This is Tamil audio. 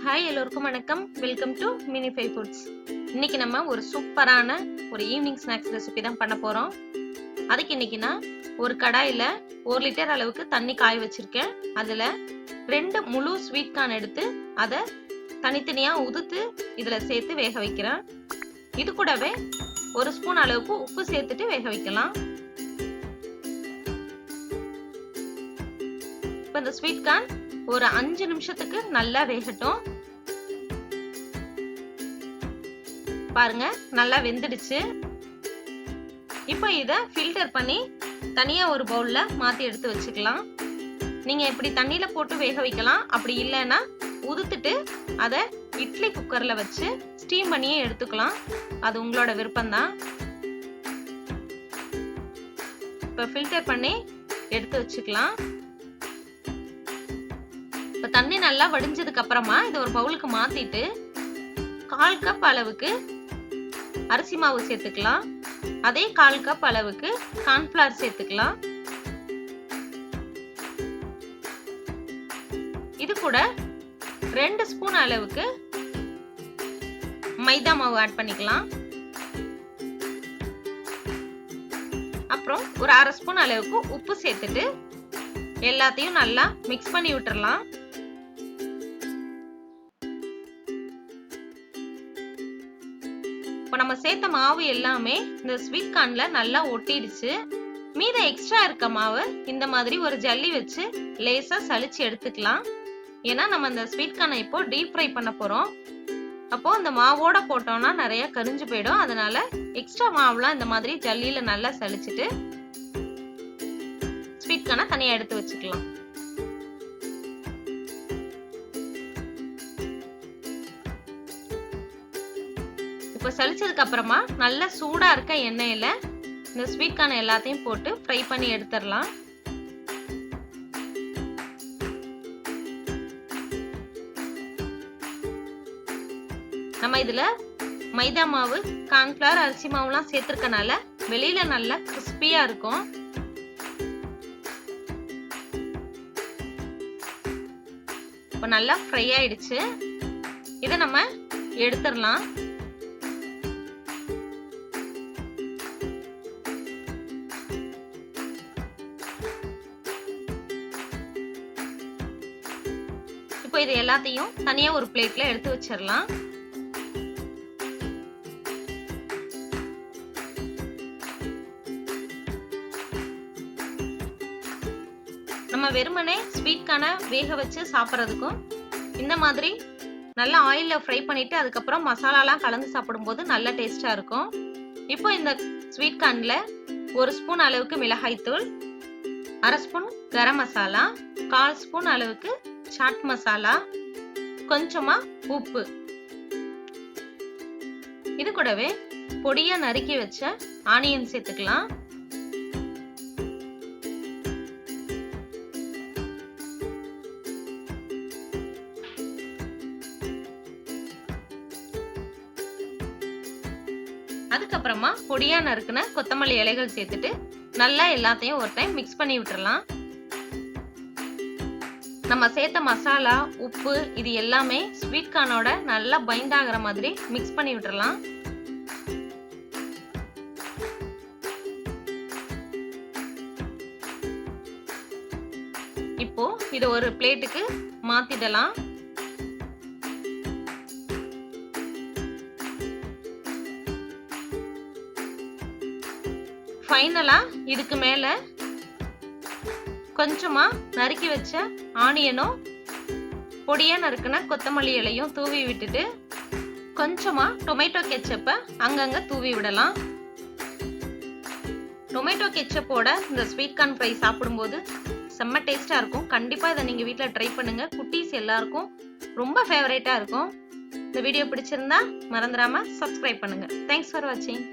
ஹாய் எல்லோருக்கும் வணக்கம். Welcome to Minify foods. இன்னைக்கு நம்ம ஒரு சூப்பரான ஒரு ஈவினிங் ஸ்நாக்ஸ் ரெசிபி தான் பண்ண போறோம். அதுக்கு இன்னைக்கு நான் ஒரு கடாயில 1 லிட்டர் அளவுக்கு தண்ணி காய வச்சிருக்கேன். அதுல 2 முழு ஸ்வீட் கார்ன் எடுத்து அதை தனித்தனியா உதுத்து இதுல சேர்த்து வேக வைக்கிறேன். இது கூடவே 1 ஸ்பூன் அளவுக்கு உப்பு சேர்த்துட்டு வேக வைக்கலாம். இப்ப இந்த ஸ்வீட் கார்ன் ஒரு 5 நிமிஷத்துக்கு நல்லா வேகட்டும். பாருங்க நல்லா வெந்துடுச்சு. இப்போ இத ஃபில்டர் பண்ணி தனியா ஒரு பவுல்ல மாத்தி எடுத்து வச்சுக்கலாம். நீங்க இப்படி தண்ணியில போட்டு வேக வைக்கலாம். அப்படி இல்லைன்னா உதுத்துட்டு அதை இட்லி குக்கர்ல வச்சு ஸ்டீம் பண்ணியே எடுத்துக்கலாம். அது உங்களோட விருப்பம்தான். இப்போ ஃபில்டர் பண்ணி எடுத்து வச்சுக்கலாம். இப்போ தண்ணி நல்லா வடிஞ்சதுக்கு அப்புறமா இது ஒரு பவுலுக்கு மாத்திட்டு 1/4 கப் அளவுக்கு அரிசி மாவு சேர்த்துக்கலாம். அதே 1/4 கப் அளவுக்கு கார்ன்ஃப்ளவர் சேர்த்துக்கலாம். இது கூட 2 ஸ்பூன் அளவுக்கு மைதா மாவு ஆட் பண்ணிக்கலாம். அப்புறம் ஒரு 1/2 ஸ்பூன் அளவுக்கு உப்பு சேர்த்துட்டு எல்லாத்தையும் நல்லா மிக்ஸ் பண்ணி விட்டுறலாம். இப்போ நம்ம சேர்த்த மாவு எல்லாமே இந்த ஸ்வீட் கார்ன்ல நல்லா ஒட்டிடுச்சு. மீத எக்ஸ்ட்ரா இருக்க மாவு இந்த மாதிரி ஒரு ஜல்லி வச்சு லேசா சலிச்சு எடுத்துக்கலாம். ஏன்னா நம்ம இந்த ஸ்வீட் கார்னை இப்போ டீப் ஃப்ரை பண்ண போறோம். அப்போ இந்த மாவோட போட்டோம்னா நிறைய கரிஞ்சு போயிடும். அதனால எக்ஸ்ட்ரா மாவுலாம் இந்த மாதிரி ஜல்லியில நல்லா சலிச்சுட்டு ஸ்வீட் கார்னை தனியா எடுத்து வச்சுக்கலாம். இப்போ சலிச்சதுக்கு அப்புறமா நல்லா சூடா இருக்க எண்ணெயில இந்த ஸ்வீட் கார்ன் எல்லாத்தையும் போட்டு ஃப்ரை பண்ணி எடுத்துடலாம். நம்ம இதுல மைதா மாவு, கார்ன்ஃப்ளவர், அரிசி மாவுலாம் சேர்த்திருக்கனால வெளியில நல்லா கிறிஸ்பியா இருக்கும். இப்போ நல்லா ஃப்ரை ஆயிடுச்சு. இதை நம்ம எடுத்துடலாம். இப்போ இது எல்லாத்தையும் தனியா ஒரு பிளேட்ல எடுத்து வச்சிடலாம். நம்ம வெறுமனே ஸ்வீட் கார்னை வேக வச்சு சாப்பிட்றதுக்கும் இந்த மாதிரி நல்லா ஆயில்ல ஃப்ரை பண்ணிட்டு அதுக்கப்புறம் மசாலாலாம் கலந்து சாப்பிடும்போது நல்ல டேஸ்டா இருக்கும். இப்போ இந்த ஸ்வீட் கார்ன்ல 1 ஸ்பூன் அளவுக்கு மிளகாய்த்தூள், 1/2 ஸ்பூன் கரம் மசாலா, 1/4 ஸ்பூன் அளவுக்கு சாட் மசாலா, கொஞ்சமா உப்பு, இது கூடவே பொடியா நறுக்கி வச்ச ஆனியன் சேர்த்துக்கலாம். அதுக்கப்புறமா பொடியா நறுக்குன கொத்தமல்லி இலைகள் சேர்த்துட்டு நல்லா எல்லாத்தையும் ஒரு டைம் மிக்ஸ் பண்ணி விட்டுறலாம். நம்ம சேர்த்த மசாலா, உப்பு இது எல்லாமே ஸ்வீட் கார்னோட நல்லா பைண்ட் ஆகுற மாதிரி மிக்ஸ் பண்ணி விட்டுறலாம். இப்போ இது ஒரு பிளேட்டுக்கு மாத்திடலாம். ஃபைனலா இதுக்கு மேல கொஞ்சமா நறுக்கி வச்ச ஆனியனும் பொடியா நறுக்குன கொத்தமல்லி இலையும் தூவி விட்டுட்டு கொஞ்சமா டொமேட்டோ கெச்சப்பை அங்கங்க தூவி விடலாம். டொமேட்டோ கெச்சப்போட இந்த ஸ்வீட் கார்ன் ஃப்ரை சாப்பிடும்போது செம்ம டேஸ்டா இருக்கும். கண்டிப்பா இதை நீங்க வீட்ல ட்ரை பண்ணுங்க. குட்டீஸ் எல்லாருக்கும் ரொம்ப ஃபேவரேட்டா இருக்கும். இந்த வீடியோ பிடிச்சிருந்தா மறந்துடாம சப்ஸ்கிரைப் பண்ணுங்க. தேங்க்ஸ் ஃபார் வாட்சிங்.